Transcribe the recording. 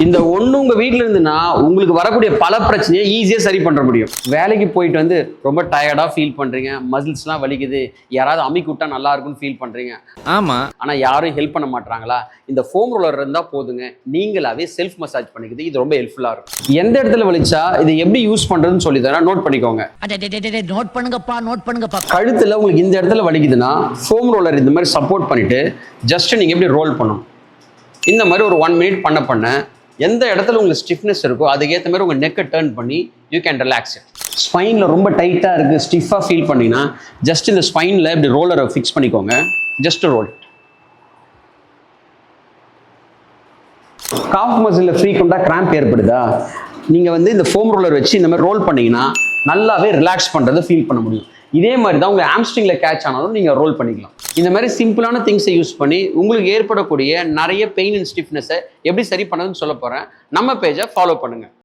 இந்த ஒண்ணு உங்க வீட்டுல இருந்துன்னா உங்களுக்கு வரக்கூடிய பல பிரச்சனையை ஈஸியா சரி பண்ண முடியும். வேலைக்கு போயிட்டு வந்து ரொம்ப டயர்டா ஃபீல் பண்றீங்க, மசில்ஸ்லாம் வலிக்குது, யாராவது அமுக்கி விட்டா நல்லா இருக்கும்னு ஃபீல் பண்றீங்க. ஆமா. ஆனா யாரும் ஹெல்ப் பண்ண மாட்டாங்களா? இந்த ஃபோம் ரோலர் இருந்தா போதுங்க, நீங்களாவே செல்ஃப் மசாஜ் பண்ணிக்குது. இது ரொம்ப ஹெல்ப்ஃபுல்லா இருக்கும். எந்த இடத்துல வலிச்சா இது எப்படி யூஸ் பண்றதுன்னு சொல்லி தரேன், நோட் பண்ணிக்கோங்க. நோட் பண்ணுங்கப்பா. கழுத்துல உங்களுக்கு இந்த இடத்துல வலிக்குதுன்னா ஃபோம் ரோலர் இந்த மாதிரி சப்போர்ட் பண்ணிட்டு ஜஸ்ட் நீங்க எப்படி ரோல் பண்ணணும். இந்த மாதிரி ஒரு 1 மினிட் பண்ண எந்த இடத்துல உங்களுக்கு ஸ்டிஃப்னஸ் இருக்கோ அதுக்கேற்ற மாதிரி உங்கள் நெக்கை டர்ன் பண்ணி யூ கேன் ரிலாக்ஸ் இட். ஸ்பைனில் ரொம்ப டைட்டாக இருக்குது, ஸ்டிஃபாக ஃபீல் பண்ணிங்கன்னா ஜஸ்ட் இந்த ஸ்பைனில் இப்படி ரோலரை ஃபிக்ஸ் பண்ணிக்கோங்க. Just roll. காஃப் மசிலில் ஃப்ரீக்வெண்ட்டாக கிராம்ப் ஏற்படுதா, நீங்கள் வந்து இந்த ஃபோம் ரோலர் வச்சு இந்த மாதிரி ரோல் பண்ணிங்கன்னா நல்லாவே ரிலாக்ஸ் பண்ணுறதை ஃபீல் பண்ண முடியும். இதே மாதிரி தான் உங்கள் ஹாம்ஸ்ட்ரிங்கில் கேட்ச் ஆனாலும் நீங்கள் ரோல் பண்ணிக்கலாம். இந்த மாதிரி சிம்பிளான திங்ஸை யூஸ் பண்ணி உங்களுக்கு ஏற்படக்கூடிய நிறைய பெயின் அண்ட் ஸ்டிஃப்னஸை எப்படி சரி பண்ணதுன்னு சொல்ல போகிறேன். நம்ம பேஜை ஃபாலோ பண்ணுங்கள்.